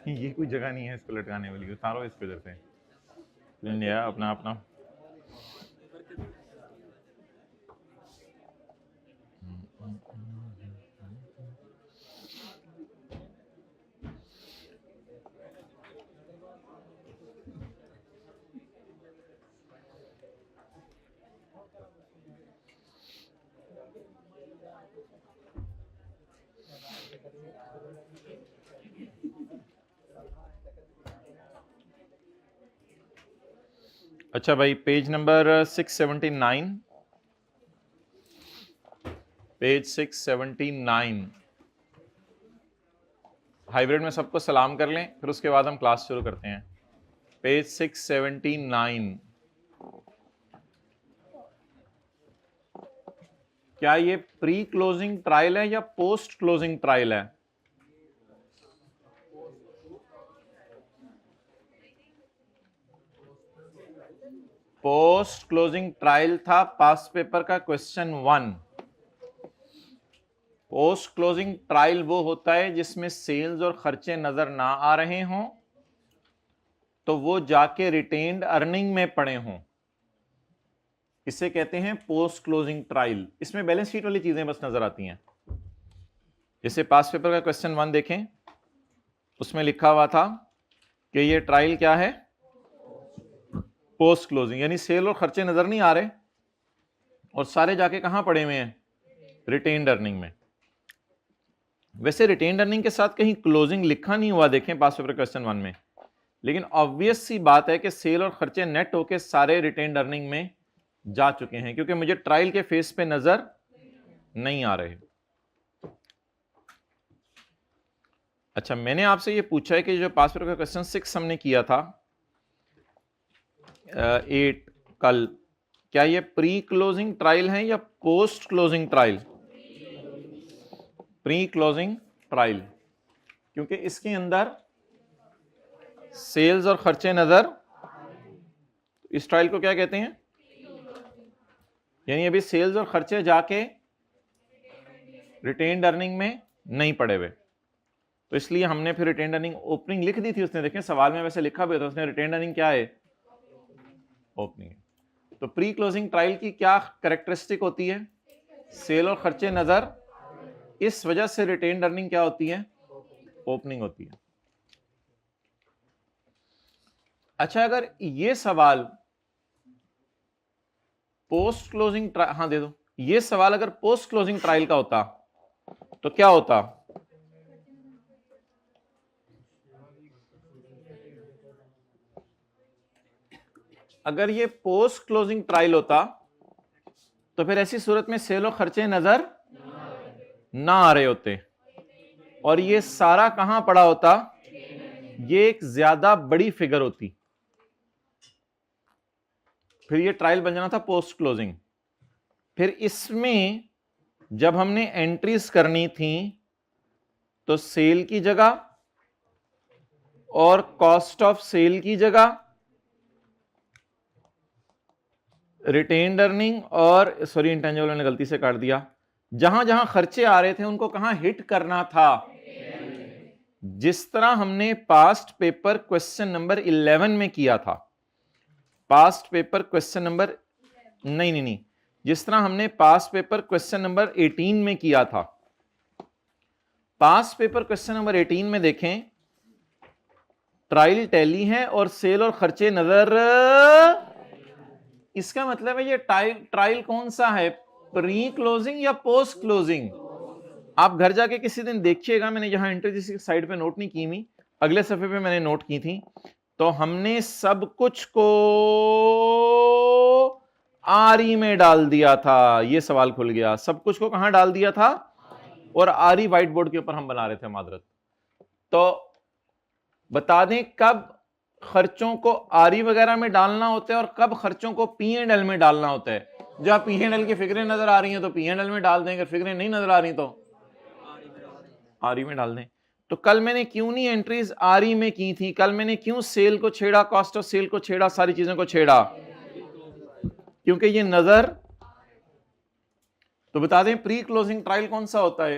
ये कोई जगह नहीं है इसको लटकाने वाली, उतारो इसको इधर से। प्लेन लिया अपना अपना। अच्छा भाई, पेज नंबर 679, पेज 679। हाइब्रिड में सबको सलाम कर लें, फिर उसके बाद हम क्लास शुरू करते हैं। पेज 679। क्या ये प्री क्लोजिंग ट्रायल है या पोस्ट क्लोजिंग ट्रायल है? पोस्ट क्लोजिंग ट्रायल था पास पेपर का क्वेश्चन 1। पोस्ट क्लोजिंग ट्रायल वो होता है जिसमें सेल्स और खर्चे नजर ना आ रहे हों, तो वो जाके रिटेन्ड अर्निंग में पड़े हों, इसे कहते हैं पोस्ट क्लोजिंग ट्रायल। इसमें बैलेंस शीट वाली चीजें बस नजर आती हैं। जैसे पास पेपर का क्वेश्चन 1 देखें, उसमें लिखा हुआ था कि ये ट्रायल क्या है, पोस्ट क्लोजिंग, यानी सेल और खर्चे नजर नहीं आ रहे और सारे जाके कहां पड़े हुए हैं, रिटेन्ड अर्निंग में। वैसे रिटेन्ड अर्निंग के साथ कहीं क्लोजिंग लिखा नहीं हुआ देखें पास पेपर क्वेश्चन 1 में, लेकिन ऑब्वियस सी बात है कि सेल और खर्चे नेट होके सारे रिटेन्ड अर्निंग में जा चुके हैं, क्योंकि मुझे ट्रायल के फेस पे नजर नहीं आ रहे। अच्छा, मैंने आपसे ये पूछा है कि जो पास पेपर का क्वेश्चन 6 हमने किया था 8 कल, क्या ये प्री क्लोजिंग ट्रायल है या post closing trial? Pre closing trial, क्योंकि इसके अंदर सेल्स और खर्चे नजर, इस ट्रायल को क्या कहते हैं, यानी अभी सेल्स और खर्चे जाके रिटेन्ड अर्निंग में नहीं पड़े हुए, तो इसलिए हमने फिर रिटेन्ड अर्निंग ओपनिंग लिख दी थी उसने। देखें सवाल में वैसे लिखा भी था उसने, रिटेन्ड अर्निंग क्या है, ओपनिंग। तो प्री क्लोजिंग ट्रायल की क्या कैरेक्टरिस्टिक होती है, सेल और खर्चे नजर, इस वजह से रिटेन्ड अर्निंग क्या होती है, ओपनिंग होती है। अच्छा, अगर ये सवाल पोस्ट क्लोजिंग ट्रायल, हाँ दे दो, ये सवाल अगर पोस्ट क्लोजिंग ट्रायल का होता तो क्या होता, अगर ये पोस्ट क्लोजिंग ट्रायल होता तो फिर ऐसी सूरत में सेल और खर्चे नजर ना आ रहे होते और ये सारा कहां पड़ा होता, ये एक ज्यादा बड़ी फिगर होती, फिर ये ट्रायल बन जाना था पोस्ट क्लोजिंग। फिर इसमें जब हमने एंट्रीज करनी थी तो सेल की जगह और कॉस्ट ऑफ सेल की जगह रिटेन्ड अर्निंग और सॉरी इंटेंजिबल मैंने गलती से काट दिया, जहां जहां खर्चे आ रहे थे उनको कहां हिट करना था, जिस तरह हमने पास्ट पेपर क्वेश्चन नंबर 11 में किया था। पास्ट पेपर क्वेश्चन नंबर नहीं, जिस तरह हमने पास्ट पेपर क्वेश्चन नंबर 18 में किया था। पास्ट पेपर क्वेश्चन नंबर 18 में देखें, ट्रायल टैली है और सेल और खर्चे नजर, इसका मतलब है ये ट्रायल कौन सा है, प्री क्लोजिंग या पोस्ट क्लोजिंग? आप घर जाके किसी दिन देखिएगा, मैंने यहां एंट्री साइड पे नोट नहीं की हुई, अगले सफे पे मैंने नोट की थी। तो हमने सब कुछ को आरी में डाल दिया था, ये सवाल खुल गया, सब कुछ को कहां डाल दिया था, और आरी व्हाइट बोर्ड के ऊपर हम बना रहे थे मादरत। तो बता दें कब खर्चों को आरी वगैरह में डालना होता है और कब खर्चों को P&L में डालना होता है। जब P&L की फिगरें नजर आ रही हैं तो P&L में डाल दें, अगर फिगरें नहीं नजर आ रही तो आरी में डाल दें। तो कल मैंने क्यों नहीं एंट्रीज आरी में की थी, कल मैंने क्यों सेल को छेड़ा, कॉस्ट ऑफ सेल को छेड़ा, सारी चीजों को छेड़ा, क्योंकि ये नजर। तो बता दें प्री क्लोजिंग ट्रायल कौन सा होता है,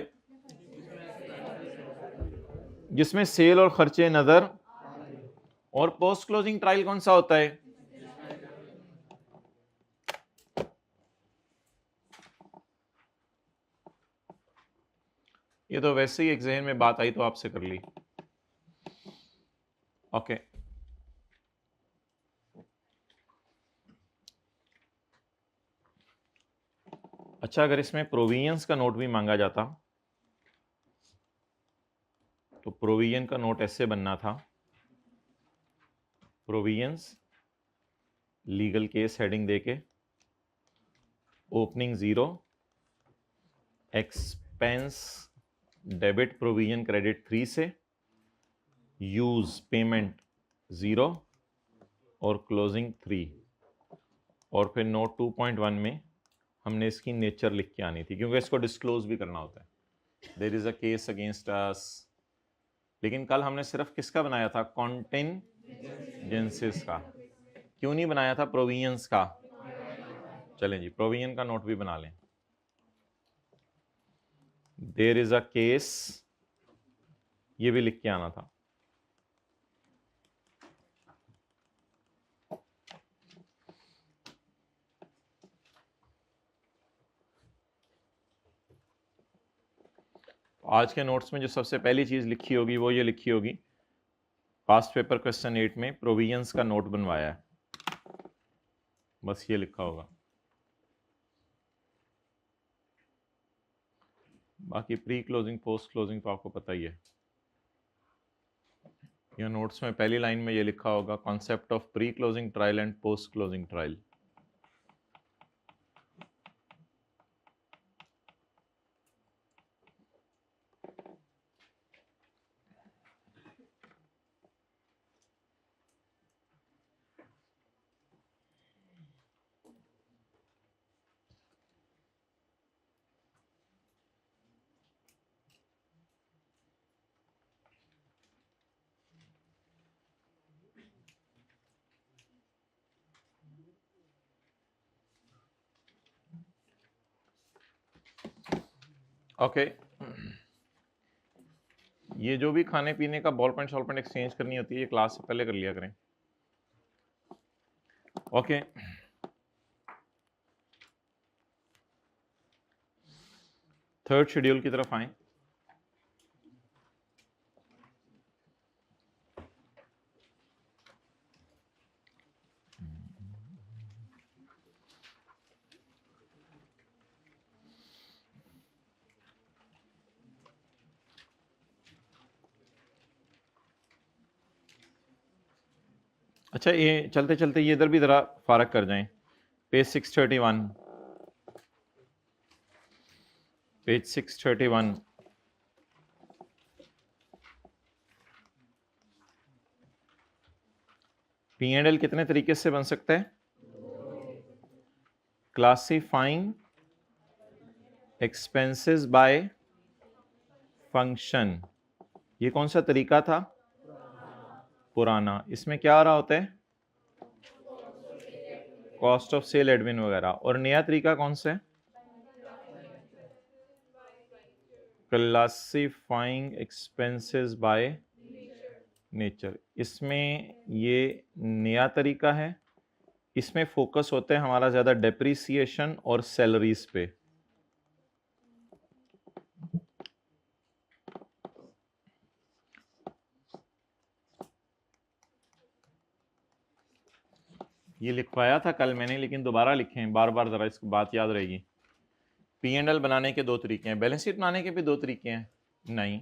जिसमें सेल और खर्चे नजर, और पोस्ट क्लोजिंग ट्रायल कौन सा होता है? ये तो वैसे ही एक जहन में बात आई तो आपसे कर ली। ओके, अच्छा, अगर इसमें प्रोविजंस का नोट भी मांगा जाता तो प्रोविजन का नोट ऐसे बनना था, प्रोविजंस लीगल केस हेडिंग देके, opening 0, expense debit provision credit 3 से, यूज पेमेंट 0 और क्लोजिंग 3। और फिर नोट 2.1 में हमने इसकी नेचर लिख के आनी थी, क्योंकि इसको डिस्क्लोज भी करना होता है। There is a case against us. लेकिन कल हमने सिर्फ किसका बनाया था? कॉन्टिंजेंसीज का। क्यों नहीं बनाया था प्रोविजंस का? चलें जी, प्रोविजन का नोट भी बना लें। देयर इज अ केस, ये भी लिख के आना था। आज के नोट्स में जो सबसे पहली चीज लिखी होगी वो ये लिखी होगी, पास्ट पेपर क्वेश्चन 8 में प्रोविजंस का नोट बनवाया है, बस ये लिखा होगा। बाकी प्री क्लोजिंग पोस्ट क्लोजिंग तो आपको पता ही है। यह नोट्स में पहली लाइन में ये लिखा होगा, concept of pre closing trial and post closing trial. Okay, ये जो भी खाने पीने का बॉल पेन शॉल पेन एक्सचेंज करनी होती है, ये क्लास से पहले कर लिया करें। ओके, थर्ड शेड्यूल की तरफ आए। अच्छा, ये चलते चलते ये इधर भी जरा फारक कर जाएं। पेज 631, पेज 631, P&L कितने तरीके से बन सकता है? क्लासिफाइंग एक्सपेंसेस बाय फंक्शन, ये कौन सा तरीका था? पुराना। इसमें क्या आ रहा होता है? कॉस्ट ऑफ सेल, एडमिन वगैरह। और नया तरीका कौन सा है? Classifying expenses by nature. इसमें ये नया तरीका है, इसमें फोकस होता है हमारा ज्यादा डेप्रिसिएशन और सैलरीज पे। ये लिखवाया था कल मैंने, लेकिन दोबारा लिखें बार बार, जरा इसकी बात याद रहेगी। P&L बनाने के दो तरीके हैं, बैलेंस शीट बनाने के भी दो तरीके हैं। नहीं,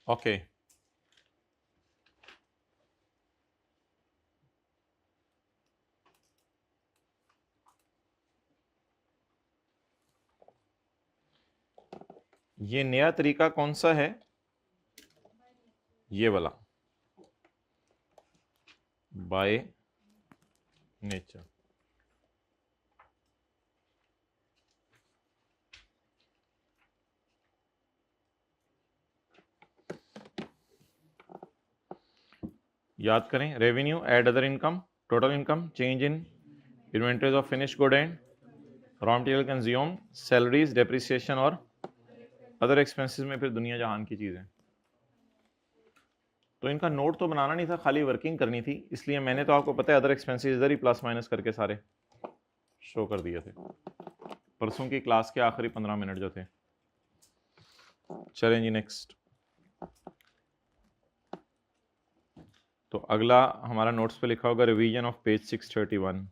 ओके। ये नया तरीका कौन सा है? ये वाला, बाय नेचर। याद करें, revenue add other income, total income, change in inventories of finish good and raw material consume, salaries, depreciation और अदर एक्सपेंसेस में फिर दुनिया जहान की चीजें। तो इनका नोट तो बनाना नहीं था, खाली वर्किंग करनी थी, इसलिए मैंने तो आपको पता है अदर एक्सपेंसेस इधर ही प्लस माइनस करके सारे शो कर दिए थे परसों की क्लास के आखिरी 15 मिनट जो थे। चलें जी नेक्स्ट। तो अगला हमारा नोट्स पे लिखा होगा रिवीजन ऑफ पेज 631।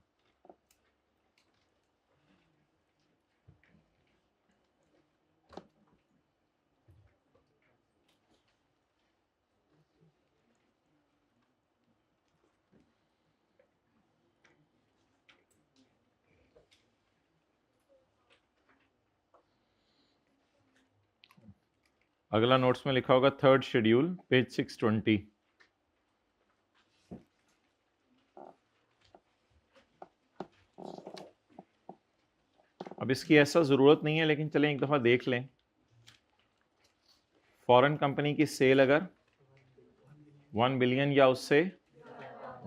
अगला नोट्स में लिखा होगा थर्ड शेड्यूल पेज 620। अब इसकी ऐसा जरूरत नहीं है, लेकिन चलें एक दफा देख लें। फॉरेन कंपनी की सेल अगर 1 बिलियन या उससे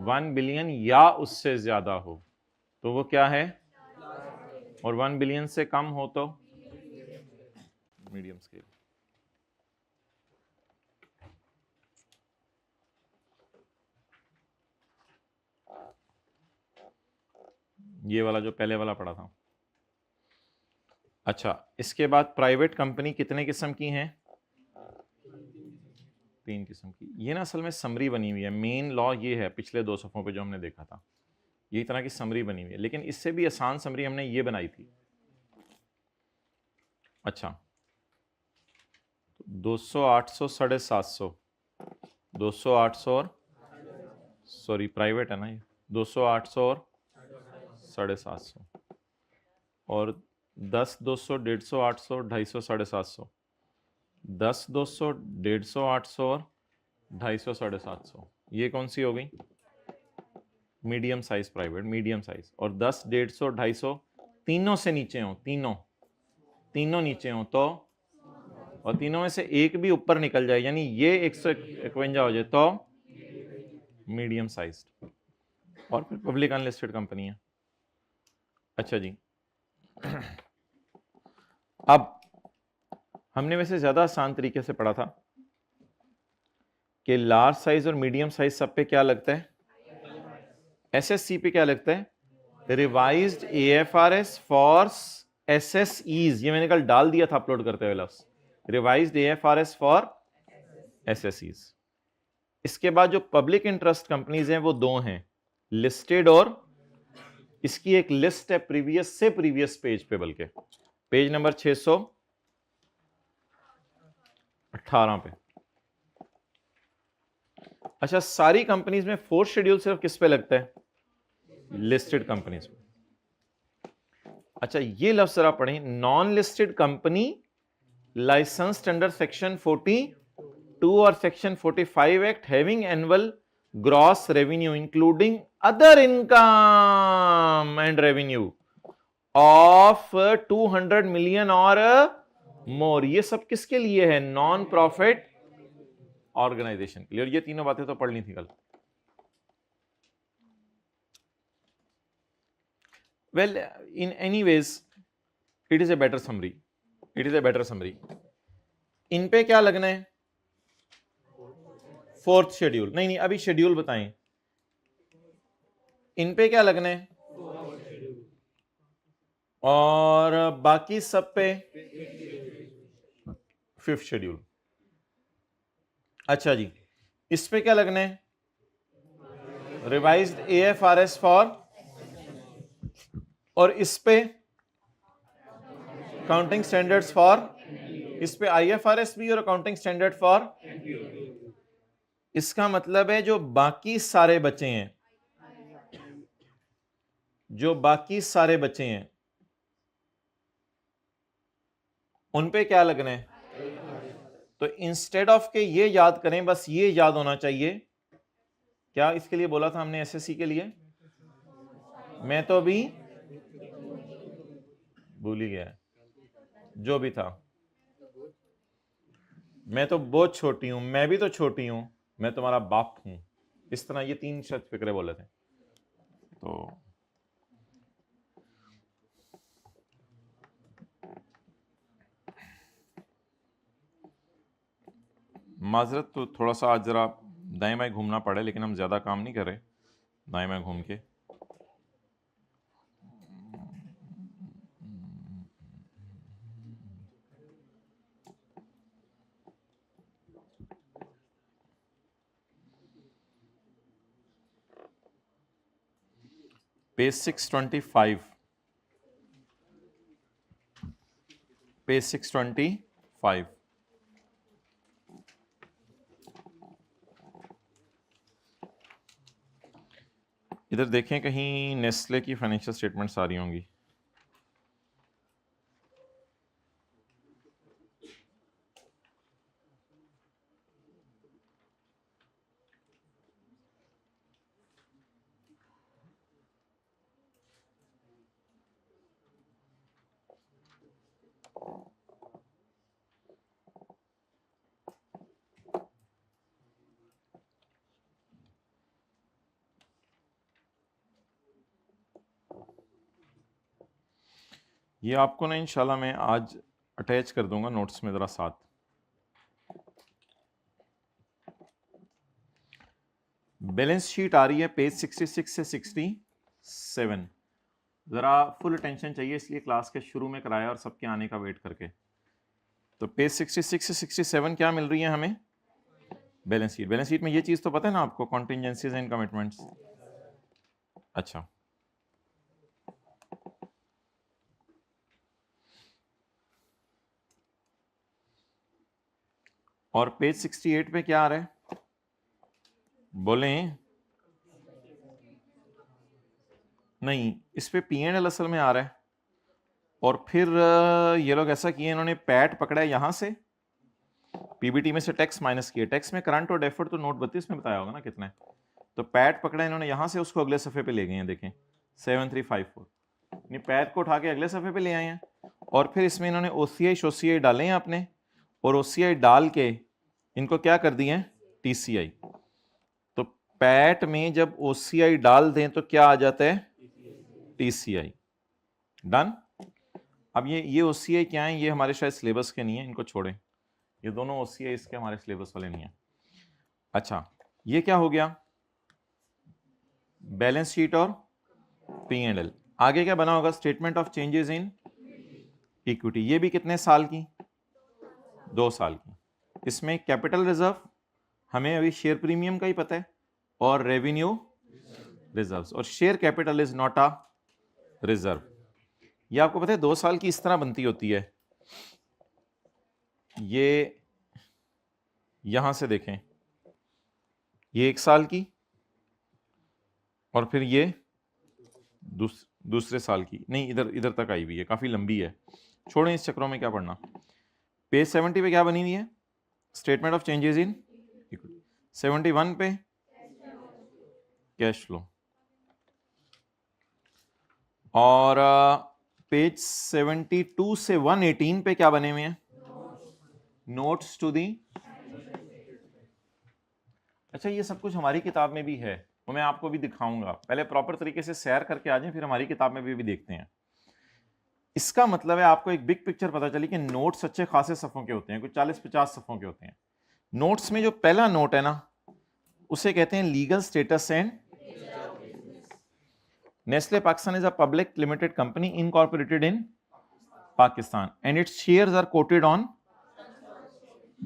1 बिलियन या उससे ज्यादा हो तो वो क्या है, और 1 बिलियन से कम हो तो मीडियम स्केल। ये वाला जो पहले वाला पढ़ा था। अच्छा, इसके बाद प्राइवेट कंपनी कितने किस्म की हैं? 3 किस्म की। ये ना असल में समरी बनी हुई है, मेन लॉ ये है पिछले 2 सफ़ों पे जो हमने देखा था, ये तरह की समरी बनी हुई है, लेकिन इससे भी आसान समरी हमने ये बनाई थी। अच्छा, 200, 800, 750, 200, 800 और सॉरी प्राइवेट है ना ये, 200, 800 और 750, और 10, 200, 150, 800, 250, 750, 10, 200, 150, 800 और 250, 750, ये कौन सी हो गई? Medium size private, medium size. और 10, 150, 250 तीनों से नीचे हो, तीनों नीचे हो तो, और तीनों में से एक भी ऊपर निकल जाए, यानी ये 151 हो जाए तो मीडियम साइज। और फिर पब्लिक अनलिस्टेड कंपनी है। अच्छा जी, अब हमने वैसे ज्यादा आसान तरीके से पढ़ा था कि लार्ज साइज और मीडियम साइज सब पे क्या लगता है? एसएससी पे क्या लगता है? Revised AFRS for SSEs. ये मैंने कल डाल दिया था अपलोड करते हुए लफ्ज, रिवाइज्ड एएफआरएस फॉर एसएसईज। इसके बाद जो पब्लिक इंटरेस्ट कंपनीज हैं वो 2 हैं, लिस्टेड और, इसकी एक लिस्ट है प्रीवियस से प्रीवियस पेज पे, बल्कि पेज नंबर 618 पे। अच्छा, सारी कंपनीज में 4th शेड्यूल सिर्फ किस पे लगता है? लिस्टेड कंपनीज में। अच्छा, ये लफ्ज जरा पढ़ें, non listed company licensed under section 42 और section 45 act having annual gross revenue including other income and revenue of 200 million और मोर। ये सब किसके लिए है? नॉन प्रॉफिट ऑर्गेनाइजेशन के लिए। और ये तीनों बातें तो पढ़नी थी कल। Well, in any ways it is a better summary, it is a better summary. इन पे क्या लगना है? 4th schedule. नहीं, अभी शेड्यूल बताएं। इन पे क्या लगना है? और बाकी सब पे 5th शेड्यूल। अच्छा जी, इस पे क्या लगना है? रिवाइज्ड एएफआरएस फॉर, और इस पे अकाउंटिंग स्टैंडर्ड्स फॉर, इस पे आईएफआरएस भी और अकाउंटिंग स्टैंडर्ड फॉर। इसका मतलब है जो बाकी सारे बचे हैं, जो बाकी सारे बचे हैं उन पे क्या लगना है? तो इंस्टेड ऑफ के ये याद करें, बस ये याद होना चाहिए क्या इसके लिए बोला था हमने एसएससी के लिए? मैं तो अभी भूल ही गया, जो भी था। मैं तो बहुत छोटी हूं, मैं भी तो छोटी हूं, मैं तुम्हारा बाप हूं, इस तरह ये 3 शब्द फिक्रे बोले थे। तो माजरत, तो थोड़ा सा आज जरा दाएं बाएं घूमना पड़े, लेकिन हम ज्यादा काम नहीं कर रहे दाएं बाएं घूम के। Page 625, page 625। इधर देखें, कहीं नेस्ले की फाइनेंशियल स्टेटमेंट्स आ रही होंगी। ये आपको ना इंशाल्लाह मैं आज अटैच कर दूंगा नोट्स में जरा साथ। बैलेंस शीट आ रही है पेज 66 से 67। जरा फुल अटेंशन चाहिए, इसलिए क्लास के शुरू में कराया और सबके आने का वेट करके। तो पेज 66 से 67 क्या मिल रही है हमें? Balance sheet. बैलेंस शीट में ये चीज तो पता है ना आपको, कॉन्टिजेंसीज एंड कमिटमेंट्स। अच्छा, और पेज 68 पे क्या आ रहा है बोलें? नहीं, इस पे पी एंड एल असल में आ रहा है, और फिर ये लोग ऐसा किए, इन्होंने पैट पकड़ा है यहां से, पीबीटी में से टैक्स माइनस किए। टैक्स में करंट और डेफर्ड तो नोट 32 में बताया होगा ना कितना है, तो पैट पकड़ा इन्होंने यहां से, उसको अगले सफे पे ले गए हैं। देखें 7354, यानी पैट को उठा के अगले सफे पे ले आए हैं, और फिर इसमें इन्होंने ओसीआई शोसीआई डाले हैं अपने, और ओसीआई डाल के इनको क्या कर दिए हैं? टीसीआई। तो पैट में जब ओसीआई डाल दें तो क्या आ जाता है? टीसीआई। डन। अब ये ओसीआई क्या है? ये हमारे शायद सिलेबस के नहीं है, इनको छोड़ें, ये दोनों ओसीआई इसके हमारे सिलेबस वाले नहीं है। अच्छा, ये क्या हो गया? बैलेंस शीट और पी एंड एल। आगे क्या बना होगा? Statement of changes in equity. ये भी कितने साल की? 2 साल की। इसमें कैपिटल रिजर्व हमें अभी शेयर प्रीमियम का ही पता है, और रेवेन्यू रिजर्व्स, और share capital is not a reserve. ये आपको पता है 2 साल की इस तरह बनती होती है। ये यहां से देखें, ये 1 साल की, और फिर ये दूसरे साल की। नहीं, इधर तक आई हुई है, काफी लंबी है, छोड़ें इस चक्रों में क्या पढ़ना। पेज 70 पे क्या बनी हुई है? Statement of changes in equity. 71 पे कैश फ्लो, और पेज 72 से 118 पे क्या बने हुए हैं? Notes to the. अच्छा, ये सब कुछ हमारी किताब में भी है, वो मैं आपको भी दिखाऊंगा। पहले प्रॉपर तरीके से सैर करके आ जाएं, फिर हमारी किताब में भी देखते हैं। इसका मतलब है आपको एक बिग पिक्चर पता चली कि नोट्स अच्छे खासे सफ़ों के होते हैं, कुछ 40-50 सफ़ों के होते हैं। नोट्स में जो पहला नोट है ना, उसे कहते हैं legal status and. Nestle Pakistan is a public limited company incorporated in Pakistan and its shares are quoted on.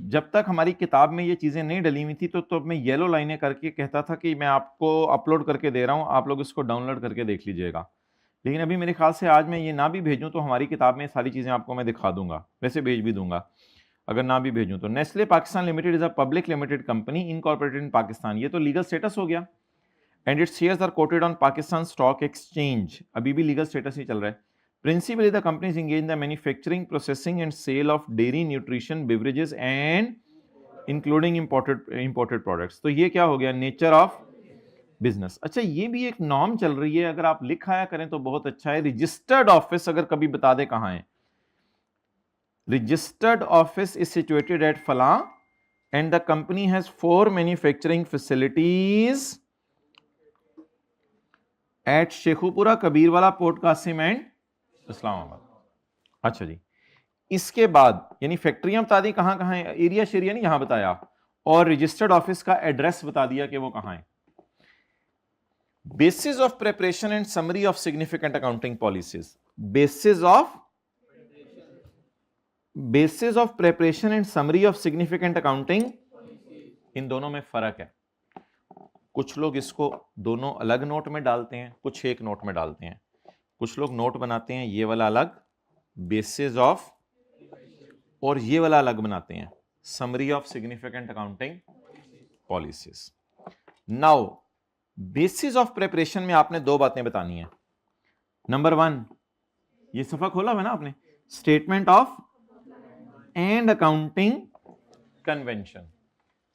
जब तक हमारी किताब में ये चीजें नहीं डली हुई थी तो मैं येलो लाइनें करके कहता था कि मैं आपको अपलोड करके दे रहा हूं, आप लोग इसको डाउनलोड करके देख लीजिएगा। लेकिन अभी मेरे ख्याल से आज मैं ये ना भी भेजूं तो हमारी किताब में सारी चीजें आपको मैं दिखा दूंगा, वैसे भेज भी दूंगा अगर ना भी भेजूं तो। Nestle Pakistan limited is a public limited company incorporated in Pakistan, ये तो लीगल स्टेटस हो गया। And its shares are quoted on Pakistan stock exchange, अभी भी लीगल स्टेटस ही चल रहा है। Principally, the company is engaged in the manufacturing, processing, and sale of dairy, nutrition, beverages, and including imported products. तो ये क्या हो गया? Nature of business. अच्छा, ये भी एक नॉर्म चल रही है, अगर आप लिख आया करें तो बहुत अच्छा है। रजिस्टर्ड ऑफिस अगर कभी बता दे कहां है, registered office is situated at फला and the company has 4 manufacturing facilities at Sheikhupura, Kabirwala, port Qasim and Islamabad. अच्छा जी, इसके बाद यानी फैक्ट्रियां बता दी कहां कहां है, एरिया शेरिया नहीं यहां बताया, और रजिस्टर्ड ऑफिस का एड्रेस बता दिया कि वो कहां है। Basis of preparation and summary of significant accounting policies, basis of preparation and summary of significant accounting, इन दोनों में फर्क है। कुछ लोग इसको दोनों अलग नोट में डालते हैं, कुछ एक नोट में डालते हैं। कुछ लोग नोट बनाते हैं ये वाला अलग बेसिस ऑफ, और ये वाला अलग बनाते हैं summary of significant accounting policies. Now basis of preparation में आपने दो बातें बतानी है। नंबर 1, ये सफा खोला हुआ ना आपने, statement of and accounting convention.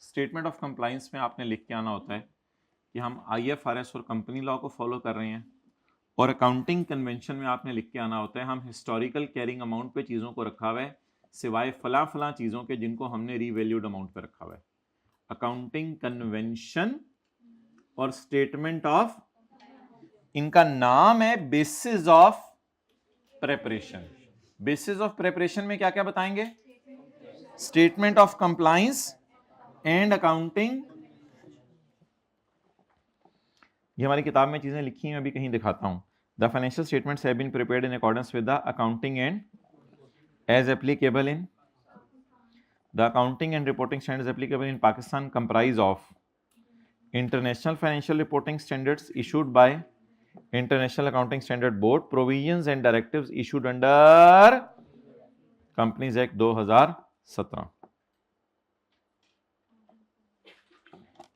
Statement of compliance में आपने लिख के आना होता है कि हम IFRS और कंपनी लॉ को फॉलो कर रहे हैं, और अकाउंटिंग कन्वेंशन में आपने लिख के आना होता है हम हिस्टोरिकल कैरिंग अमाउंट पे चीज़ों को रखा हुआ है, सिवाय फला फला चीज़ों के जिनको हमने रीवैल्यूड अमाउंट पे रखा हुआ है। अकाउंटिंग कन्वेंशन और स्टेटमेंट ऑफ, इनका नाम है basis of preparation. Basis of preparation में क्या क्या बताएंगे? Statement of compliance and accounting. ये हमारी किताब में चीजें लिखी हैं, अभी कहीं दिखाता हूं। The financial statements have been prepared in accordance with the accounting and as applicable in the accounting and reporting standards applicable in Pakistan comprise of international financial reporting standards issued by international accounting standard board, provisions and directives issued under companies act 2017।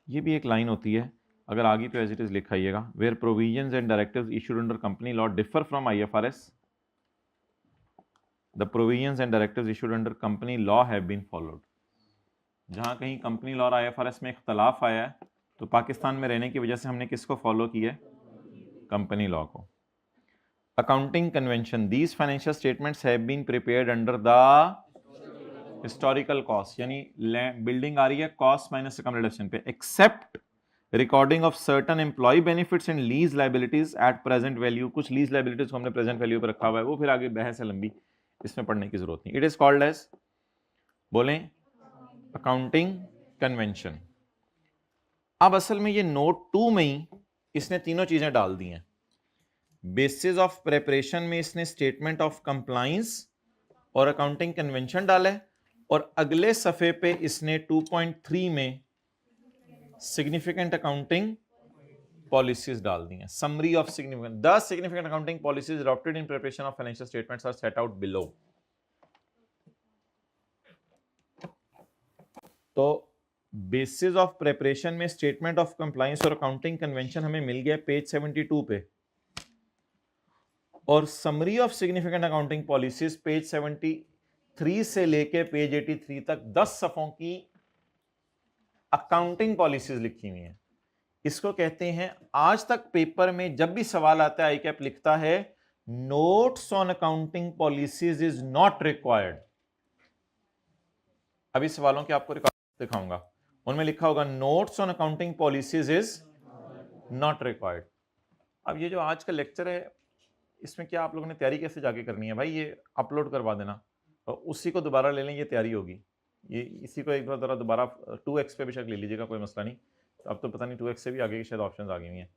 ये भी एक line होती है, अगर आगे तो as it is लिखाइएगा, where provisions and directives issued under company law differ from IFRS, the provisions and directives issued under company law have been followed. जहां कहीं कंपनी लॉ और IFRS में इख्तलाफ आया है तो पाकिस्तान में रहने की वजह से हमने किसको फॉलो किया है? कंपनी लॉ को। Accounting convention, these financial statements have been prepared under the historical cost, यानी बिल्डिंग आ रही है कॉस्ट माइनस इनकम रिडक्शन पे, except recording of certain employ benefits and lease liabilities at present value. कुछ lease liabilities को हमने present value पर रखा हुआ है, वो फिर आगे बहस है लंबी, इसमें पढ़ने की जरूरत नहीं। इट इज कॉल्ड एज, बोलें, अकाउंटिंग कन्वेंशन। अब असल में ये नोट 2 में ही इसने तीनों चीजें डाल दी हैं। बेसिस ऑफ प्रिपरेशन में इसने स्टेटमेंट ऑफ कंप्लायंस और अकाउंटिंग कन्वेंशन डाला है, और अगले सफे पे इसने 2.3 में सिग्निफिकेंट अकाउंटिंग पॉलिसीज डाल दी हैं। Summary of significant, the significant accounting policies adopted in preparation of financial statements are set out below. तो बेसिस ऑफ प्रिपरेशन में स्टेटमेंट ऑफ कंप्लायंस और अकाउंटिंग कन्वेंशन हमें मिल गया पेज 72 पे, और summary of significant accounting policies page 73 से लेके पेज 83 तक 10 सफों की अकाउंटिंग पॉलिसीज लिखी हुई हैं। इसको कहते हैं, आज तक पेपर में जब भी सवाल आता है ICAP लिखता है notes on accounting policies is not required. अभी सवालों के आपको रिकॉर्ड दिखाऊंगा, उनमें लिखा होगा notes on accounting policies is not required. अब ये जो आज का लेक्चर है, इसमें क्या आप लोगों ने तैयारी कैसे जाके करनी है भाई? ये अपलोड करवा देना और उसी को दोबारा ले लें, ये तैयारी होगी। ये इसी को एक बार जरा दोबारा 2x पे बेशक ले लीजिएगा, कोई मसला नहीं। अब तो पता नहीं 2x से भी आगे की शायद ऑप्शंस आ गई हुई हैं।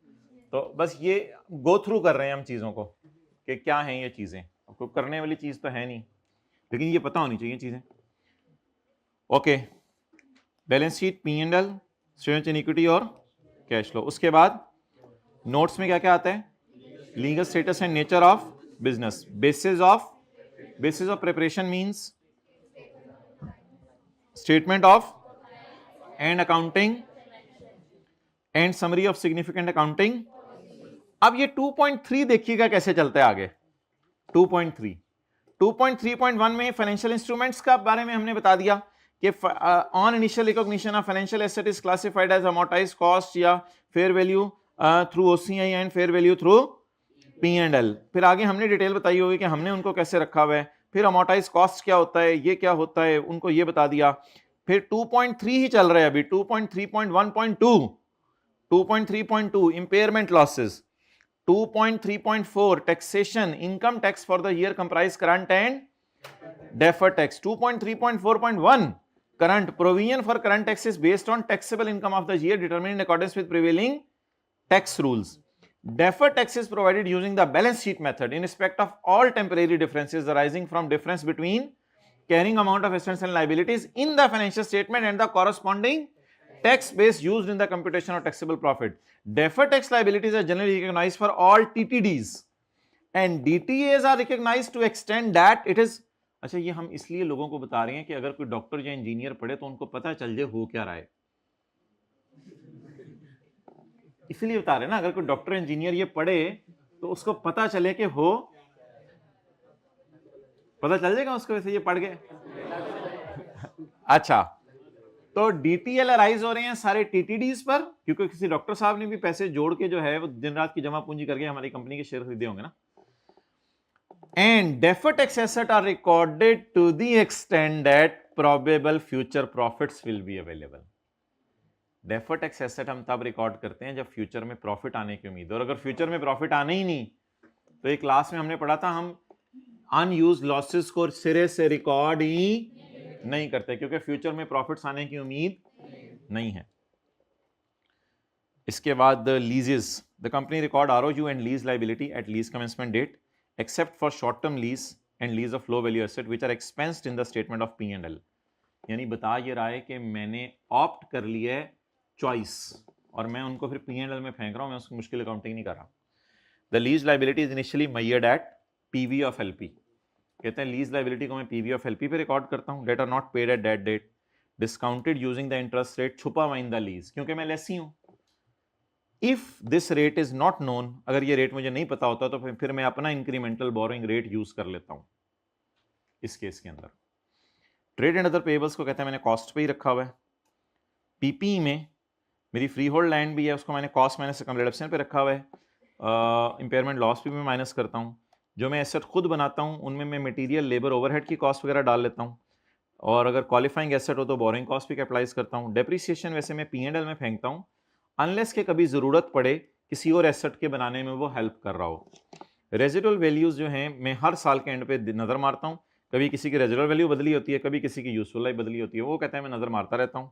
तो बस ये गो थ्रू कर रहे हैं हम चीज़ों को कि क्या हैं ये चीज़ें। आपको करने वाली चीज़ तो है नहीं, लेकिन ये पता होनी चाहिए चीज़ें। Okay, balance sheet, P&L, statement of equity और कैश फ्लो। उसके बाद नोट्स में क्या क्या आता है? Legal status and nature of business. Basis of preparation means statement of and accounting and summary of significant accounting. अब ये 2.3 देखिएगा कैसे चलता है आगे। 2.3.1 में फाइनेंशियल इंस्ट्रूमेंट्स का बारे में हमने बता दिया कि on initial recognition of financial asset is classified as amortised cost या fair value through OCI and fair value through P&L। फिर आगे हमने डिटेल बताई होगी कि हमने उनको कैसे रखा हुआ है। फिर अमोर्टाइज कॉस्ट क्या होता है, ये क्या होता है, उनको ये बता दिया। फिर 2.3 ही चल रहा है अभी, 2.3.1.2, 2.3.2 impairment losses, 2.3.4 taxation income tax for the year comprise current and deferred tax, 2.3.4.1 current provision for current taxes based on taxable income of the year determined in accordance with prevailing tax rules. Deferred tax is provided using the balance sheet method in respect of all temporary differences arising from difference between carrying amount of assets and liabilities in the financial statement and the corresponding tax base used in the computation of taxable profit. Deferred tax liabilities are generally recognized for all TTDs and DTAs are recognized to extent that it is। अच्छा, ये हम इसलिए लोगों को बता रहे हैं कि अगर कोई डॉक्टर या इंजीनियर पढ़े तो उनको पता चल जाए हो क्या रहा है, इसलिए बता रहे हैं ना। अगर कोई डॉक्टर इंजीनियर ये पढ़े तो उसको पता चले कि हो, पता चल जाएगा उसको वैसे ये पढ़ के। अच्छा, तो डीटीएल अराइज हो रहे हैं सारे टीटीडीज पर, क्योंकि किसी डॉक्टर साहब ने भी पैसे जोड़ के जो है वो दिन रात की जमा पूंजी करके हमारी कंपनी के शेयर खरीदे होंगे ना। And deferred tax assets are recorded to the extent that probable future profits will be available. Deferred tax asset हम तब रिकॉर्ड करते हैं जब फ्यूचर में प्रॉफिट आने की उम्मीद, और अगर फ्यूचर में प्रॉफिट आने ही नहीं तो एक क्लास में हमने पढ़ा था हम अनयूज्ड लॉसेस को सिरे से रिकॉर्ड ही नहीं करते क्योंकि फ्यूचर में प्रॉफिट्स आने की उम्मीद नहीं है। इसके बाद leases, the company record ROU and lease liability at lease commencement date except for short term lease and lease of low value asset which are expensed in the statement of P&L। यानी बता ये रहा है कि मैंने opt कर लिया है चॉइस और मैं उनको फिर P&L में फेंक रहा हूं, मैं उसकी मुश्किल अकाउंटिंग नहीं कर रहा। The lease liability is initially measured at PV of LP. कहते हैं लीज लायबिलिटी को मैं पीवी ऑफ एलपी पे रिकॉर्ड करता हूं। That are not paid at that date, discounted using the interest rate, छुपा हुआ इन द लीज, क्योंकि मैं लेसी हूं। If this rate is not known, अगर ये रेट मुझे नहीं पता होता तो फिर मैं अपना इंक्रीमेंटल बोरोइंग रेट यूज कर लेता हूं इस केस के अंदर। ट्रेड एंड अदर पेबल्स को कहते हैं मैंने कॉस्ट पे ही रखा हुआ है। पीपी में मेरी फ्री होल्ड लैंड भी है, उसको मैंने कॉस्ट माइनस कम रिडक्शन पे रखा हुआ है। इंपेयरमेंट लॉस भी मैं माइनस करता हूं। जो मैं एसेट खुद बनाता हूं उनमें मैं मटेरियल, लेबर, ओवरहेड की कॉस्ट वगैरह डाल लेता हूं, और अगर क्वालिफाइंग एसेट हो तो बोरोइंग कॉस्ट भी कैपिटलाइज करता हूं। डेप्रिसिएशन वैसे मैं P&L में फेंकता हूं अनलेस के कभी जरूरत पड़े किसी और एसेट के बनाने में वो हेल्प कर रहा हो। रेजिडुअल वैल्यूज जो हैं मैं हर साल के एंड पे नजर मारता हूं, कभी किसी की रेजिडुअल वैल्यू बदली होती है, कभी किसी की यूजफुल लाइफ बदली होती है, वो कहते हैं मैं नजर मारता रहता हूं।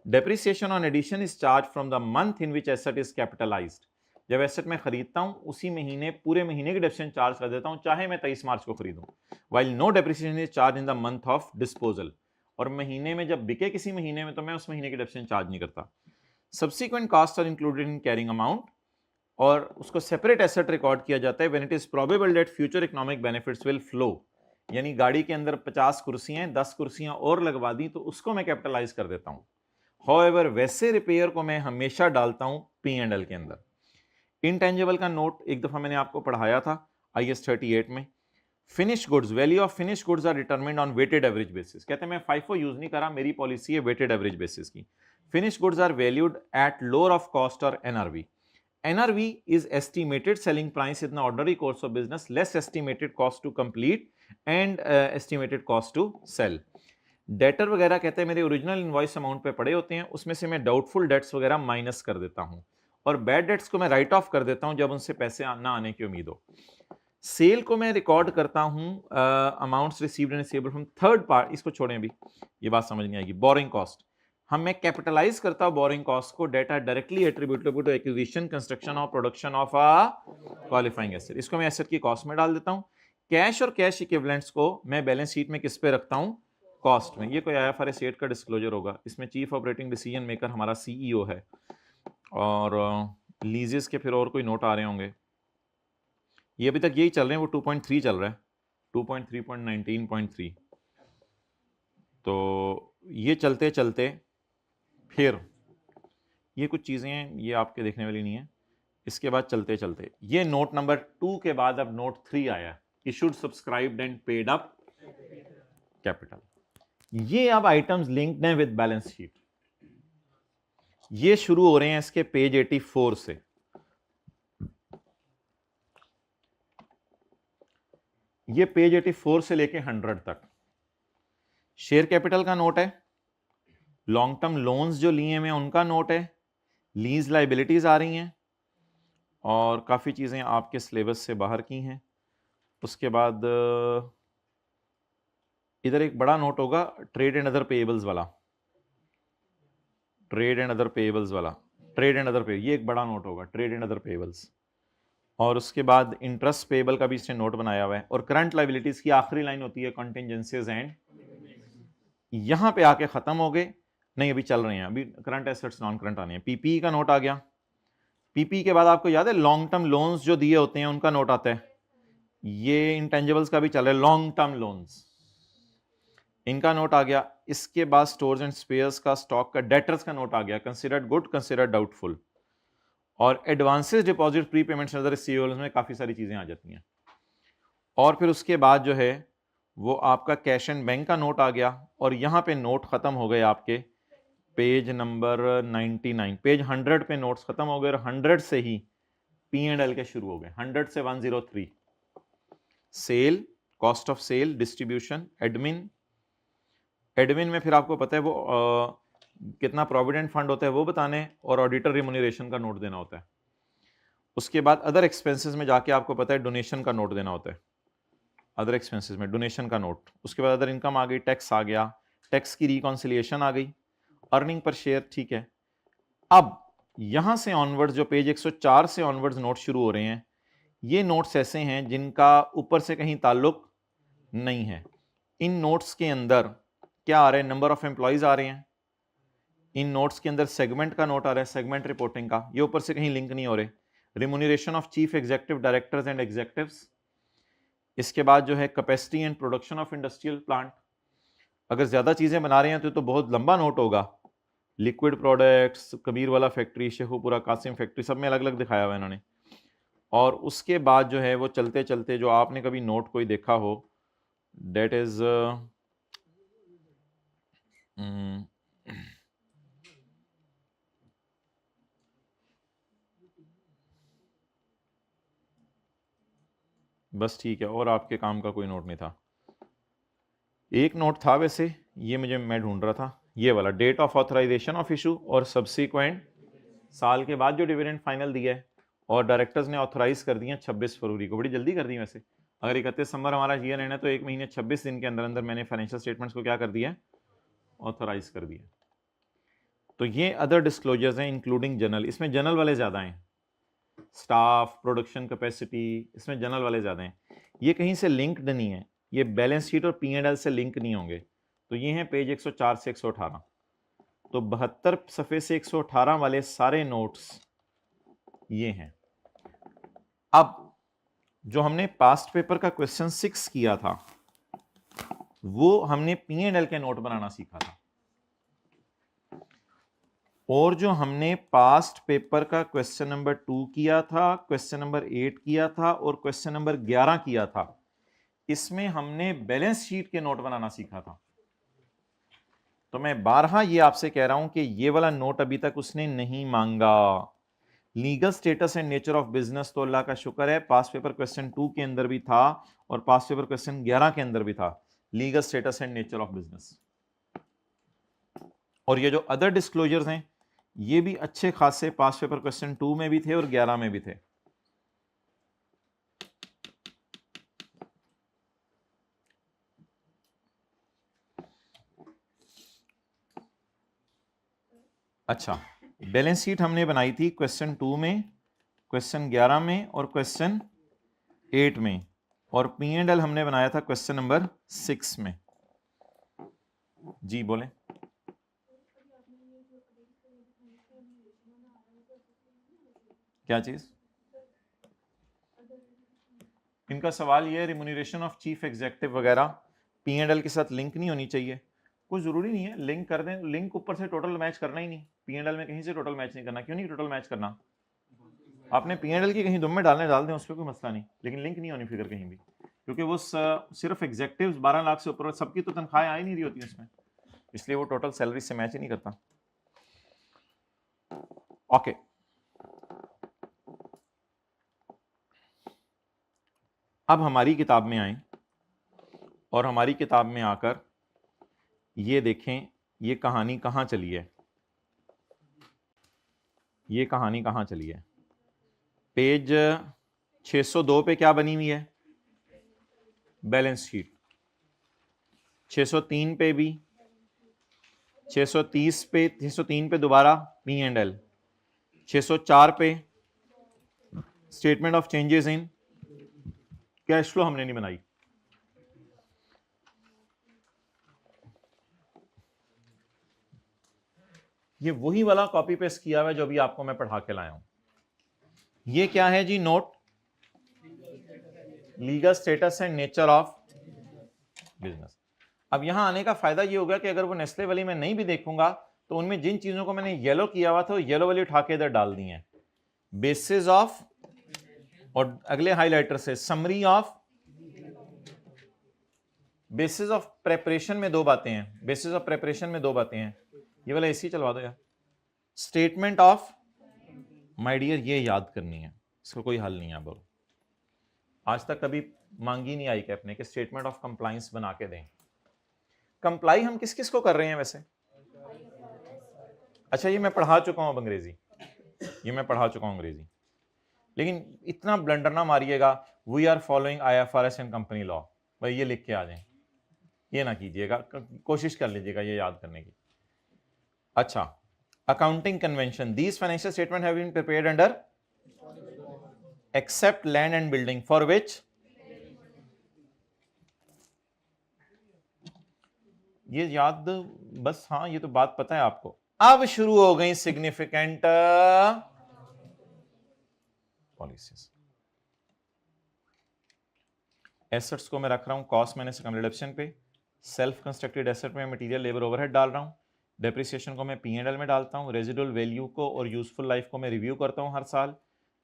Depreciation on addition is charge from the month in which asset is capitalised. जब एसेट मैं खरीदता हूं उसी महीने पूरे महीने की डेप्रिसिएशन चार्ज कर देता हूं, चाहे मैं 23 मार्च को खरीदूं। While no depreciation is charge in the month of disposal, और महीने में जब बिके किसी महीने में तो मैं उस महीने की डेप्रिसिएशन चार्ज नहीं करता। Subsequent costs are included in carrying amount, और उसको सेपरेट एसेट रिकॉर्ड किया जाता है when it is probable that future economic benefits will flow। यानी गाड़ी के अंदर 50 कुर्सियां, 10 कुर्सियां और लगवा दी तो उसको मैं कैपिटलाइज कर देता हूं। However, वैसे रिपेयर को मैं हमेशा डालता हूं P&L के अंदर। इंटेंजिबल का नोट एक दफा मैंने आपको पढ़ाया था IS 38 में। Finish goods, value of finish goods are determined on weighted average basis. कहते हैं मैं FIFO यूज नहीं कर रहा, मेरी पॉलिसी है वेटेड एवरेज बेसिस की। Finished goods are valued at lower of cost or NRV. NRV is estimated selling price in the ordinary course of business less estimated cost to complete and estimated cost to sell. Debtor वगैरह कहते हैं मेरे original invoice amount पे पड़े होते हैं, उसमें से मैं डाउटफुल डेट्स वगैरह माइनस कर देता हूं, और बैड डेट्स को मैं राइट ऑफ कर देता हूं जब उनसे पैसे ना आने की उम्मीद हो। सेल को मैं रिकॉर्ड करता हूं amounts received and receivable from third party. इसको छोड़ें अभी, ये बात समझ नहीं आएगी। बोरिंग कॉस्ट हम मैं कैपिटलाइज करता हूं बोरिंग कॉस्ट को, that directly attributable to acquisition, construction और production of a qualifying asset. इसको मैं एसेट की कॉस्ट में डाल देता हूं। कैश और कैश इक्विवेलेंट्स को मैं बैलेंस शीट में किस पे रखता हूं? कॉस्ट में। ये कोई IFRS 8 का डिस्क्लोजर होगा, इसमें चीफ ऑपरेटिंग डिसीजन मेकर हमारा CEO है, और लीजेस के फिर और कोई नोट आ रहे होंगे। ये अभी तक यही चल रहे हैं, वो 2.3 चल रहा है, 2.3.19.3। तो ये चलते चलते फिर ये कुछ चीज़ें हैं, ये आपके देखने वाली नहीं है। इसके बाद चलते चलते ये नोट नंबर 2 के बाद अब नोट 3 आया, issued, subscribed and paid up capital. ये अब आइटम्स लिंक्ड हैं विद बैलेंस शीट। ये शुरू हो रहे हैं इसके पेज 84 से। ये पेज 84 से लेके 100 तक शेयर कैपिटल का नोट है, लॉन्ग टर्म लोन्स जो लिए हुए उनका नोट है, लीज लाइबिलिटीज आ रही हैं और काफ़ी चीज़ें आपके सिलेबस से बाहर की हैं। उसके बाद इधर एक बड़ा नोट होगा ट्रेड एंड अदर पेएबल्स वाला, ट्रेड एंड अदर पेएबल्स वाला, ट्रेड एंड अदर पे, ये एक बड़ा नोट होगा ट्रेड एंड अदर पेएबल्स। और उसके बाद इंटरेस्ट पेएबल का भी इसने नोट बनाया हुआ है। और करंट लाइबिलिटीज की आखिरी लाइन होती है कॉन्टिजेंसीज एंड, यहां पे आके खत्म हो गए, नहीं अभी चल रहे हैं, अभी करंट एसेट्स नॉन करंट आने हैं। पीपी का नोट आ गया। पीपी के बाद आपको याद है लॉन्ग टर्म लोन्स जो दिए होते हैं उनका नोट आता है, ये इंटेंजिबल्स का भी चल रहा है, लॉन्ग टर्म लोन्स, इनका नोट आ गया। इसके बाद स्टोर्स एंड स्पेयर्स का स्टॉक का डेटर्स का नोट आ गया, कंसीडर्ड गुड, कंसीडर्ड डाउटफुल। और advances deposit pre payments other receivables में काफी सारी चीजें आ जाती हैं। और फिर उसके बाद जो है वो आपका कैश एंड बैंक का नोट आ गया। और यहां पे नोट खत्म हो गए आपके पेज नंबर 99, पेज 100 पे नोट्स खत्म हो गए और 100 से ही P&L के शुरू हो गए, 100 से 103। Sale, cost of sale, distribution, admin, admin में फिर आपको पता है वो कितना प्रोविडेंट फंड होता है वो बताने, और ऑडिटर रिम्यूनरेशन का नोट देना होता है। उसके बाद अदर एक्सपेंसेस में जाके आपको पता है डोनेशन का नोट देना होता है, अदर एक्सपेंसेस में डोनेशन का नोट। उसके बाद अदर इनकम आ गई, टैक्स आ गया, टैक्स की रिकॉन्सिलिएशन आ गई, अर्निंग पर शेयर, ठीक है। अब यहां से ऑनवर्ड्स जो पेज 104 से ऑनवर्ड्स नोट शुरू हो रहे हैं, ये नोट्स ऐसे हैं जिनका ऊपर से कहीं ताल्लुक नहीं है। इन नोट्स के अंदर क्या आ रहा है, नंबर ऑफ एम्प्लॉइज आ रहे हैं। इन नोट्स के अंदर सेगमेंट का नोट आ रहा है, सेगमेंट रिपोर्टिंग का, ये ऊपर से कहीं लिंक नहीं हो रहे। Remuneration of chief executive directors and executives. इसके बाद जो है capacity and production of industrial plant. अगर ज्यादा चीजें बना रहे हैं तो बहुत लंबा नोट होगा। लिक्विड प्रोडक्ट्स, कबीर वाला फैक्ट्री, शेखुपुरा कासिम फैक्ट्री, सब में अलग अलग दिखाया हुआ है इन्होंने। और उसके बाद जो है वो चलते चलते जो आपने कभी नोट कोई देखा हो, डेट इज बस ठीक है, और आपके काम का कोई नोट नहीं था। एक नोट था वैसे, ये मैं ढूंढ रहा था, ये वाला, date of authorisation of issue और सब्सिक्वेंट साल के बाद जो डिविडेंड फाइनल दिया है और डायरेक्टर्स ने ऑथराइज कर दिया 26 फरवरी को, बड़ी जल्दी कर दी वैसे। अगर 31 दिसंबर हमारा ईयर एंड है तो 1 महीने 26 दिन के अंदर अंदर मैंने फाइनेंशियल स्टेटमेंट्स को क्या कर दिया, ऑथराइज कर दिया। तो ये अदर डिस्क्लोजर्स हैं इंक्लूडिंग जनरल, इसमें जनरल वाले ज्यादा हैं, स्टाफ, प्रोडक्शन कैपेसिटी, इसमें जनरल वाले ज्यादा हैं। ये कहीं से लिंक्ड नहीं है, ये बैलेंस शीट और P&L से लिंक नहीं होंगे। तो ये हैं पेज 104 से 118। तो 72 सफ़े से 118 वाले सारे नोट्स ये हैं। अब जो हमने पास्ट पेपर का क्वेश्चन 6 किया था वो हमने P&L के नोट बनाना सीखा था, और जो हमने पास्ट पेपर का क्वेश्चन नंबर 2 किया था, क्वेश्चन नंबर 8 किया था और क्वेश्चन नंबर 11 किया था, इसमें हमने बैलेंस शीट के नोट बनाना सीखा था। तो मैं बारहा ये आपसे कह रहा हूं कि ये वाला नोट अभी तक उसने नहीं मांगा। Legal status and nature of business तो अल्लाह का शुक्र है पास्ट पेपर क्वेश्चन 2 के अंदर भी था और पास्ट पेपर क्वेश्चन 11 के अंदर भी था, legal status and nature of business. और ये जो अदर डिस्क्लोजर्स हैं ये भी अच्छे खासे पास्ट पेपर क्वेश्चन 2 में भी थे और 11 में भी थे। अच्छा, बैलेंस शीट हमने बनाई थी क्वेश्चन 2 में, क्वेश्चन 11 में और क्वेश्चन 8 में, और P&L हमने बनाया था क्वेश्चन नंबर 6 में। जी बोलें। क्या चीज? इनका सवाल ये है रिम्यूनरेशन ऑफ चीफ एग्जीक्यूटिव वगैरह P&L के साथ लिंक नहीं होनी चाहिए। कुछ जरूरी नहीं है लिंक कर दें, लिंक ऊपर से टोटल मैच करना ही नहीं, P&L में कहीं से टोटल मैच नहीं करना। क्यों नहीं टोटल मैच करना? आपने P&L की कहीं दुम में डालने डाल दें, उस पर कोई मसला नहीं, लेकिन लिंक नहीं होनी फिगर कहीं भी, क्योंकि वो सिर्फ एग्जेक्टिव्स 12 लाख से ऊपर सबकी तो तनख्वाहें आ ही नहीं रही होती उसमें, इसलिए वो टोटल सैलरी से मैच ही नहीं करता। ओके, अब हमारी किताब में आए, और हमारी किताब में आकर ये देखें ये कहानी कहाँ चली है, ये कहानी कहाँ चली है। पेज 602 पे क्या बनी हुई है, बैलेंस शीट। 603 पे भी, 630 पे, 603 पे दोबारा P&L, 604 पे statement of changes in cash flow हमने नहीं बनाई। ये वही वाला कॉपी पेस्ट किया हुआ है जो अभी आपको मैं पढ़ा के लाया हूं। ये क्या है जी, note legal status and nature of business. अब यहां आने का फायदा ये होगा कि अगर वो नेस्ले वाली मैं नहीं भी देखूंगा तो उनमें जिन चीजों को मैंने येलो किया हुआ था येलो वाली उठा के इधर डाल दी है। बेसिस ऑफ, और अगले हाइलाइटर से summary of, basis of preparation में दो बातें हैं, बेसिस ऑफ प्रेपरेशन में दो बातें हैं। ये वाला ऐसे ही चलवा दो यार। स्टेटमेंट ऑफ, माय डियर ये याद करनी है, इसका कोई हल नहीं है। बोलो आज तक कभी मांगी नहीं आई कि अपने के स्टेटमेंट ऑफ कंप्लायंस बना के दें। कंप्लाई हम किस किस को कर रहे हैं वैसे? अच्छा ये मैं पढ़ा चुका हूं अब अंग्रेजी, ये मैं पढ़ा चुका हूं अंग्रेजी, लेकिन इतना ब्लंडर ना मारिएगा we are following IFRS and company law, भाई ये लिख के आ जाएं, ये ना कीजिएगा, कोशिश कर लीजिएगा ये याद करने की। अच्छा, accounting convention, these financial statement have been prepared under except land and building for which, ये याद बस, हाँ ये तो बात पता है आपको। अब शुरू हो गई सिग्निफिकेंट पॉलिसीज। एसेट्स को मैं रख रहा हूं कॉस्ट माइनस इनकम रिडक्शन पे, सेल्फ कंस्ट्रक्टेड एसेट में मटेरियल लेबर ओवरहेड डाल रहा हूं, डेप्रिसिएशन को मैं P&L में डालता हूं, रेजिडुअल वैल्यू को और यूजफुल लाइफ को मैं रिव्यू करता हूं हर साल,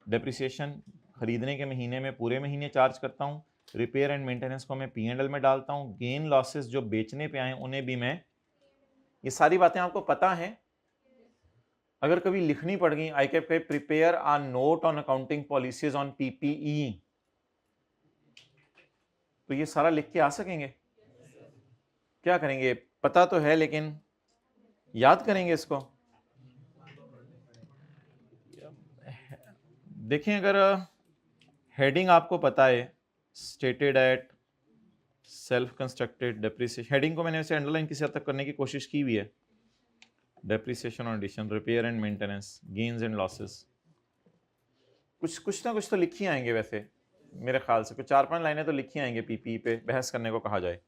डेप्रिसिएशन खरीदने के महीने में पूरे महीने चार्ज करता हूं, रिपेयर एंड मेंटेनेंस को मैं P&L में डालता हूं, गेन लॉसेस जो बेचने पे आए उन्हें भी मैं, ये सारी बातें आपको पता है। अगर कभी लिखनी पड़ गई, I can prepare a note on accounting policies on PPE, तो ये सारा लिख के आ सकेंगे? क्या करेंगे पता तो है लेकिन याद करेंगे इसको? देखें अगर हेडिंग आपको पता है, stated at, self constructed, depreciation, heading को मैंने वैसे अंडरलाइन किसी हद तक करने की कोशिश की हुई है, डेप्रिसिएशन और addition, repair and maintenance, gains and losses, कुछ ना कुछ तो लिखी आएंगे वैसे मेरे ख्याल से, कुछ 4-5 लाइनें तो लिखी आएंगे PPE पे बहस करने को कहा जाए।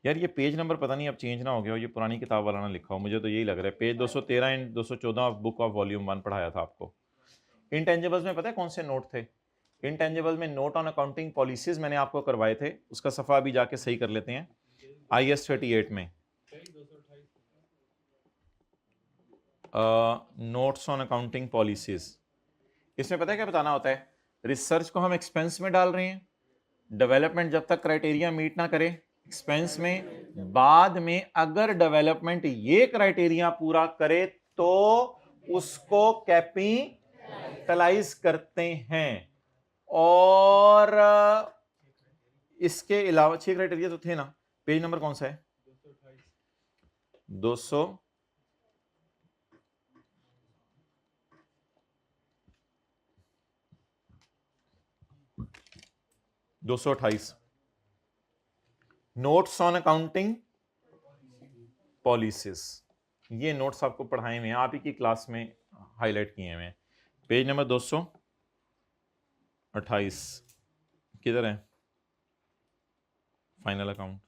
यार ये पेज नंबर पता नहीं अब चेंज ना हो गया हो, ये पुरानी किताब वाला ना लिखा हो, मुझे तो यही लग रहा है। Page 213 and 214 book of volume 1 पढ़ाया था आपको। इंटेंजिबल्स में पता है कौन से नोट थे? इंटेंजिबल्स में नोट ऑन अकाउंटिंग पॉलिसीज मैंने आपको करवाए थे, उसका सफ़ा अभी जाके सही कर लेते हैं। IS 38 में नोट्स ऑन अकाउंटिंग पॉलिसीज, इसमें पता है क्या बताना होता है? रिसर्च को हम एक्सपेंस में डाल रहे हैं, डेवलपमेंट जब तक क्राइटेरिया मीट ना करे एक्सपेंस में, बाद में अगर डेवलपमेंट ये क्राइटेरिया पूरा करे तो उसको कैपिटलाइज करते हैं। और इसके अलावा 6 क्राइटेरिया तो थे ना, पेज नंबर कौन सा है? 228 नोट्स ऑन अकाउंटिंग पॉलिसीज, ये नोट्स आपको पढ़ाए हुए हैं, आप ही की क्लास में हाईलाइट किए हुए हैं। पेज नंबर 228 किधर है? फाइनल अकाउंट,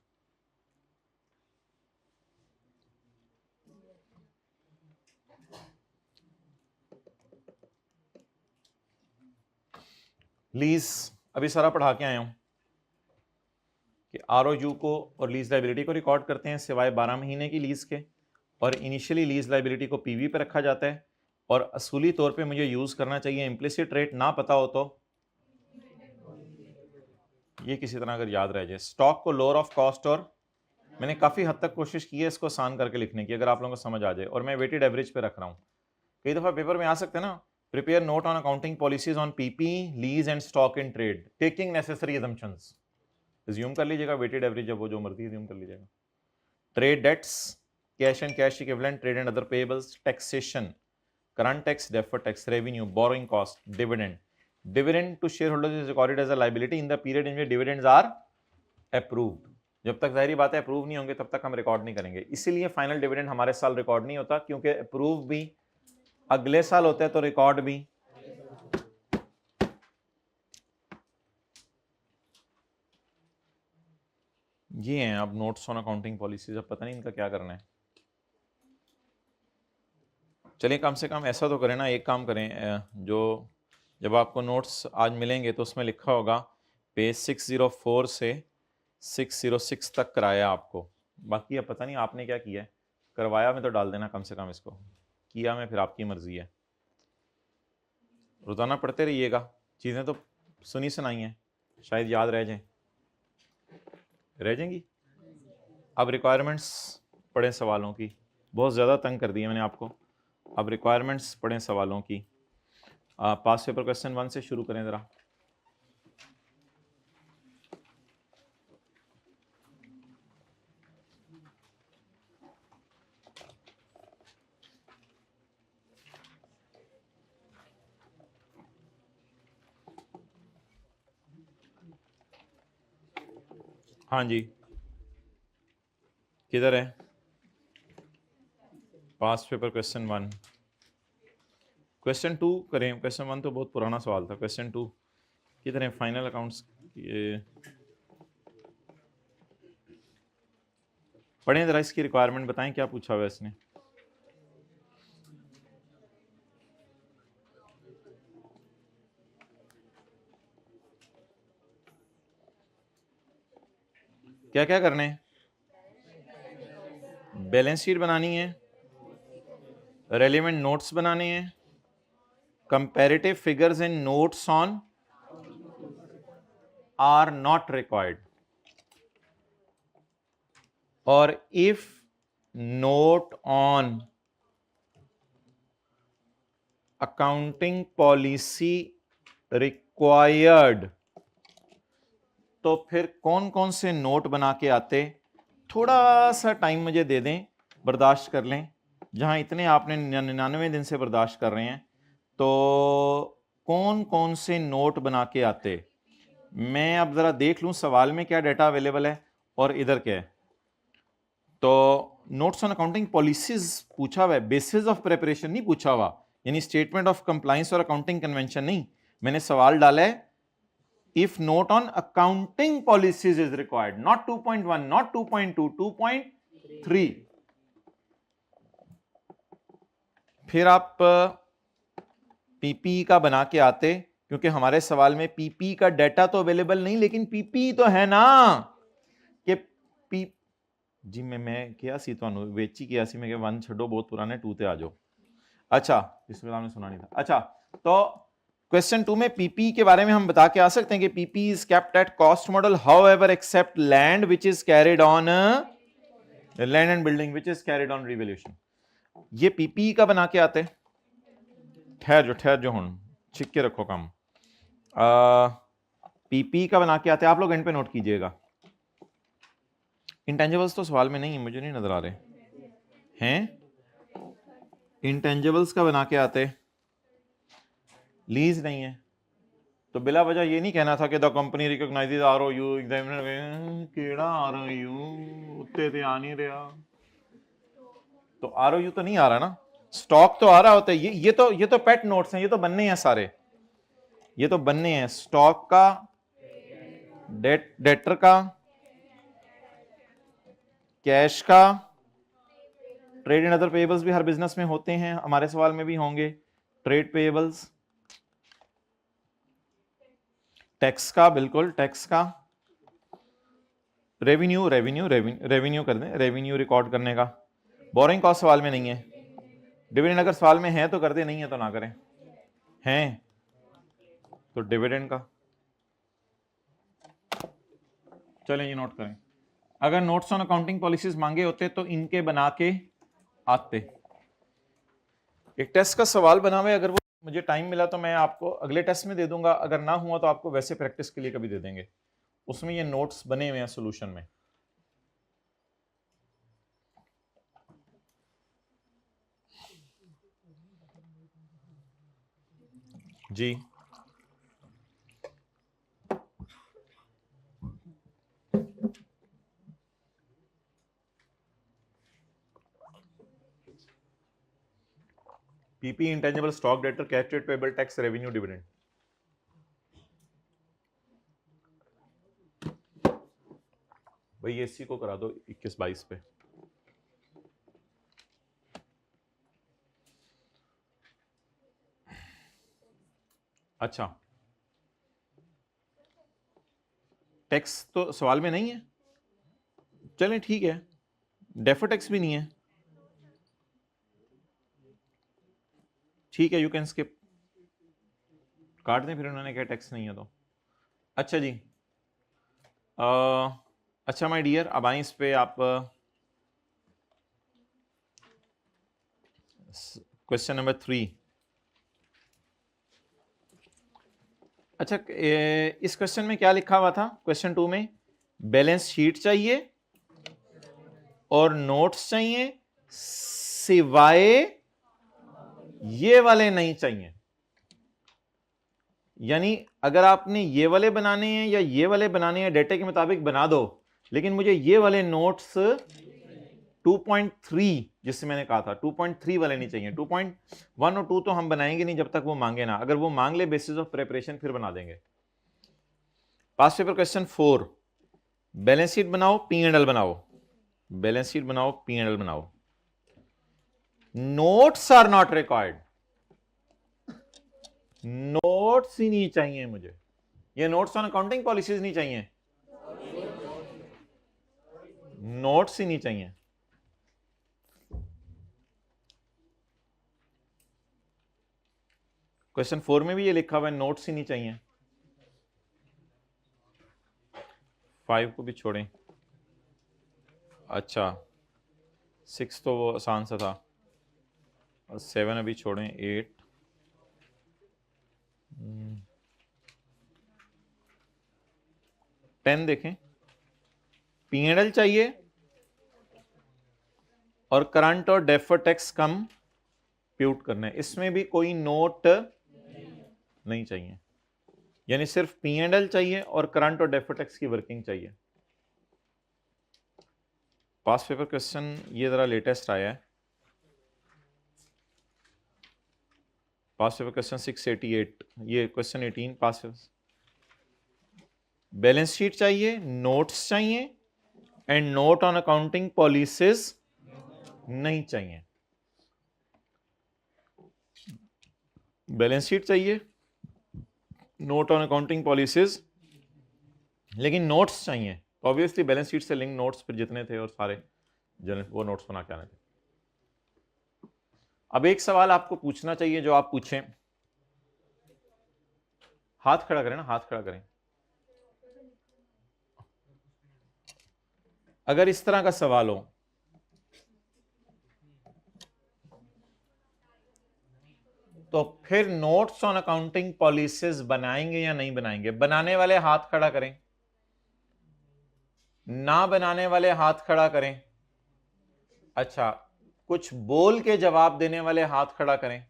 लीज अभी सारा पढ़ा के आया हूं कि ROU को और लीज लाइबिलिटी को रिकॉर्ड करते हैं सिवाय 12 महीने की लीज के, और इनिशियली लीज लाइबिलिटी को PV पे रखा जाता है, और असूली तौर पे मुझे यूज करना चाहिए इम्प्लिसिट रेट, ना पता हो तो ये किसी तरह अगर याद रह जाए। स्टॉक को लोअर ऑफ कॉस्ट, और मैंने काफी हद तक कोशिश की है इसको आसान करके लिखने की, अगर आप लोगों को समझ आ जाए, और मैं वेटेड एवरेज पे रख रहा हूँ। कई दफा पेपर में आ सकते हैं ना, prepare note on accounting policies on PP, lease and stock in trade, taking necessary assumptions। Assume कर लीजिएगा, वेटेड एवरेज है वो, जो मर्जी एज्यूम कर लीजिएगा। Trade debts, cash and cash equivalent, trade and other payables, taxation, current tax, deferred tax, revenue, borrowing cost, dividend. Dividend to share holders is recorded as a liability in the period in which dividends are approved. जब तक जाहिर बात है approve नहीं होंगे तब तक हम रिकॉर्ड नहीं करेंगे, इसीलिए फाइनल डिविडेंड हमारे साल रिकॉर्ड नहीं होता, क्योंकि अप्रूव भी अगले साल होता है तो रिकॉर्ड भी। ये हैं अब नोट्स ऑन अकाउंटिंग पॉलिसीज, अब पता नहीं इनका क्या करना है। चलिए कम से कम ऐसा तो करें ना, एक काम करें, जो जब आपको नोट्स आज मिलेंगे तो उसमें लिखा होगा पेज 604 से 606 तक कराया आपको। बाकी अब पता नहीं आपने क्या किया है, करवाया में तो डाल देना कम से कम, इसको किया में फिर आपकी मर्जी है। रोज़ाना पढ़ते रहिएगा, चीज़ें तो सुनी सुनाई हैं, शायद याद रह जाएंगी। अब रिक्वायरमेंट्स पढ़ें सवालों की, बहुत ज़्यादा तंग कर दिया मैंने आपको। अब रिक्वायरमेंट्स पढ़ें सवालों की। पास पेपर क्वेश्चन 1 से शुरू करें ज़रा। हाँ जी, किधर है पास पेपर क्वेश्चन 1? क्वेश्चन 2 करें, क्वेश्चन 1 तो बहुत पुराना सवाल था। क्वेश्चन 2 किधर है? फाइनल अकाउंट्स ये पढ़ें ज़रा, इसकी रिक्वायरमेंट बताएं क्या पूछा हुआ है इसने। क्या क्या करने हैं? बैलेंस शीट बनानी है, रेलिवेंट नोट्स बनाने हैं, comparative figures and notes on are not required, और if note on accounting policy required, तो फिर कौन कौन से नोट बना के आते। थोड़ा सा टाइम मुझे दे दें, बर्दाश्त कर लें। जहां इतने आपने 99 दिन से बर्दाश्त कर रहे हैं, तो कौन कौन से नोट बना के आते, मैं अब ज़रा देख लूं सवाल में क्या डाटा अवेलेबल है और इधर क्या है। तो नोट्स ऑन अकाउंटिंग पॉलिसीज पूछा हुआ है, बेसिस ऑफ प्रिपरेशन नहीं पूछा हुआ, यानी स्टेटमेंट ऑफ कंप्लायंस और अकाउंटिंग कन्वेंशन नहीं। मैंने सवाल डाला है if note on accounting policies is required, not 2.1, not 2.2, 2.3। फिर आप पीपी का बना के आते, क्योंकि हमारे सवाल में पीपी का डाटा तो अवेलेबल नहीं, लेकिन पीपी तो है ना कि पी जी मैं किया सी तो वेची किया सी, मैं 1 छो बहुत पुराने 2 ते आ जाओ। अच्छा इसमें आपने सुना नहीं था। अच्छा तो क्वेश्चन 2 में पीपी के बारे में हम बता के आ सकते हैं कि PP is kept at cost model however except land which is carried on land and building which is carried on revaluation. ये पीपी का बना के आते। ठहर जो हूं छिक के रखो काम। पीपी का बना के आते, आप लोग एंड पे नोट कीजिएगा। इंटेंजिबल्स तो सवाल में नहीं, मुझे नहीं नजर आ रहे हैं। इंटेंजिबल्स का बना के आते, लीज नहीं है तो बिला वजह ये नहीं कहना था कि द कंपनी रिकॉग्नाइजेज आरओयू, एग्जामिनर केड़ा आरओयू उत्ते ते आ नहीं रहा, तो आरओयू तो नहीं आ रहा ना, स्टॉक तो आ रहा होता है। ये तो पेट नोट्स हैं, ये तो बनने हैं सारे, ये तो बनने हैं। स्टॉक का, डेटर का, कैश का, ट्रेड एंड अदर पेएबल्स भी हर बिजनेस में होते हैं, हमारे सवाल में भी होंगे। ट्रेड पेएबल्स, टैक्स का, बिल्कुल टैक्स का, रेवेन्यू कर दें, रेवेन्यू रिकॉर्ड करने का। बोरिंग कॉस्ट सवाल में नहीं है। डिविडेंड अगर सवाल में है तो कर दे, नहीं है तो ना करें। हैं तो डिविडेंड का चलें ये नोट करें। अगर नोट्स ऑन अकाउंटिंग पॉलिसीज मांगे होते तो इनके बना के आते। एक टेस्ट का सवाल बना हुआ है, अगर वो मुझे टाइम मिला तो मैं आपको अगले टेस्ट में दे दूंगा, अगर ना हुआ तो आपको वैसे प्रैक्टिस के लिए कभी दे देंगे। उसमें ये नोट्स बने हुए हैं सॉल्यूशन में। जी PP, intangible stock debtor, cash rate, payable tax, revenue, dividend. भाई एसी को करा दो 21-22 पे। अच्छा, टैक्स तो सवाल में नहीं है, चलें ठीक है, डेफर टैक्स भी नहीं है, ठीक है, यू कैन स्किप, काट दें, फिर उन्होंने कहा टैक्स नहीं है तो। अच्छा जी, अच्छा माय डियर, अब आए इस पे आप क्वेश्चन नंबर 3। अच्छा, इस क्वेश्चन में क्या लिखा हुआ था? क्वेश्चन 2 में बैलेंस शीट चाहिए और नोट्स चाहिए, सिवाय ये वाले नहीं चाहिए। यानी अगर आपने ये वाले बनाने हैं या ये वाले बनाने हैं, डेटा के मुताबिक बना दो, लेकिन मुझे ये वाले नोट्स 2.3 जिससे मैंने कहा था 2.3 वाले नहीं चाहिए। 2.1 और 2 तो हम बनाएंगे नहीं जब तक वो मांगे ना, अगर वो मांग ले बेसिस ऑफ प्रिपरेशन फिर बना देंगे। Past paper question 4, balance sheet बनाओ, P&L बनाओ, बैलेंस शीट बनाओ, P&L बनाओ, notes are not required, notes ही नहीं चाहिए मुझे, ये नोट्स ऑन अकाउंटिंग पॉलिसीज नहीं चाहिए, नोट्स ही नहीं चाहिए। क्वेश्चन 4 में भी ये लिखा हुआ है नोट्स ही नहीं चाहिए। 5 को भी छोड़ें, अच्छा 6 तो वो आसान सा था, और 7 अभी छोड़ें, 8 10 देखें, P&L चाहिए और करंट और डेफर टैक्स कंप्यूट करना है, इसमें भी कोई नोट नहीं चाहिए, यानी सिर्फ P&L चाहिए और करंट और डेफर टैक्स की वर्किंग चाहिए। पास्ट पेपर क्वेश्चन ये जरा लेटेस्ट आया है, पास्ट पेपर क्वेश्चन 688, ये question 18 past paper. Balance sheet चाहिए, नोट्स चाहिए and note on accounting policies नहीं चाहिए। बैलेंस शीट चाहिए, नोट ऑन अकाउंटिंग पॉलिसीज, लेकिन नोट्स चाहिए। ऑब्वियसली बैलेंस शीट से लिंक नोट्स फिर जितने थे और सारे वो नोट्स बना के आने थे। अब एक सवाल आपको पूछना चाहिए, जो आप पूछें, हाथ खड़ा करें ना, हाथ खड़ा करें। अगर इस तरह का सवाल हो, तो फिर नोट्स ऑन अकाउंटिंग पॉलिसीज बनाएंगे या नहीं बनाएंगे? बनाने वाले हाथ खड़ा करें, ना बनाने वाले हाथ खड़ा करें। अच्छा, कुछ बोल के जवाब देने वाले हाथ खड़ा करें।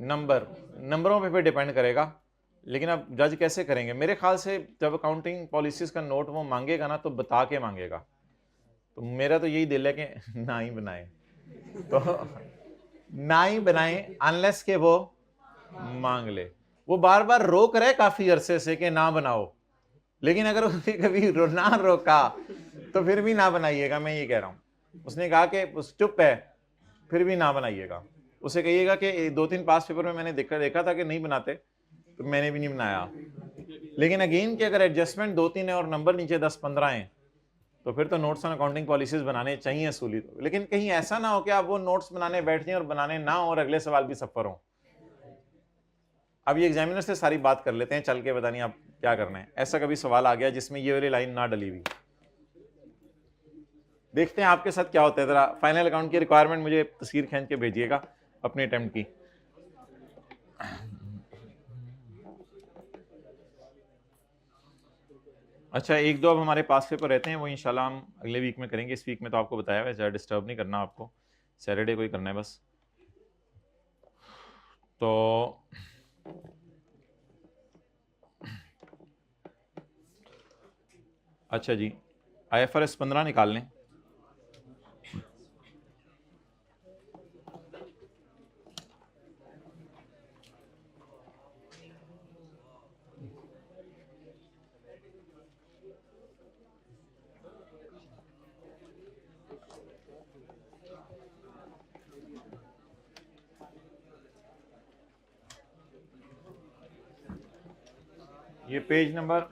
नंबरों पे डिपेंड करेगा, लेकिन अब जज कैसे करेंगे? मेरे ख्याल से जब अकाउंटिंग पॉलिसीज का नोट वो मांगेगा ना, तो बता के मांगेगा, तो मेरा तो यही दिल है कि ना ही बनाए, तो ना ही बनाए अनलेस के वो मांग ले। वो बार बार रोक रहे काफी अरसे से कि ना बनाओ, लेकिन अगर उसने कभी ना रोका तो फिर भी ना बनाइएगा, मैं ये कह रहा हूं। उसने कहा कि चुप है, फिर भी ना बनाइएगा, उसे कहिएगा कि 2-3 पास पेपर में मैंने देखा था कि नहीं बनाते, तो मैंने भी नहीं बनाया। लेकिन अगेन कि अगर एडजस्टमेंट 2-3 है और नंबर नीचे 10-15 हैं, तो फिर तो नोट्स ऑन अकाउंटिंग पॉलिसीज बनाने चाहिए असूली तो। लेकिन कहीं ऐसा ना हो कि आप वो नोट्स बनाने बैठ जाएं और बनाने ना हो और अगले सवाल भी सफर हो। अब ये एग्जामिनर से सारी बात कर लेते हैं चल के, पता नहीं आप क्या करना है। ऐसा कभी सवाल आ गया जिसमें ये वाली लाइन ना डली हुई, देखते हैं आपके साथ क्या होता है। जरा फाइनल अकाउंट की रिक्वायरमेंट मुझे तस्वीर खींच के भेजिएगा अपने अटेम्प्ट की। अच्छा, एक दो अब हमारे पास पेपर रहते हैं, वो इंशाल्लाह हम अगले वीक में करेंगे। इस वीक में तो आपको बताया हुआ है, ज़्यादा डिस्टर्ब नहीं करना आपको, सैटरडे को ही करना है बस। तो अच्छा जी, IFRS 15 निकाल लें। ये page number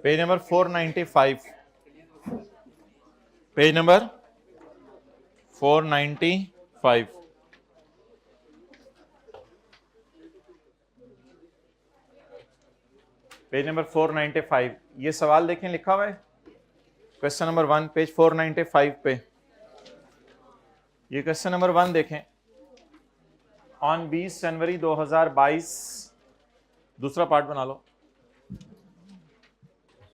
page number 495, page number 495। Page number 495, ये सवाल देखें लिखा हुआ है, क्वेश्चन नंबर 1, पेज 495 पे। ये क्वेश्चन नंबर 1 देखें। ऑन 20 जनवरी 2022, दूसरा पार्ट बना लो।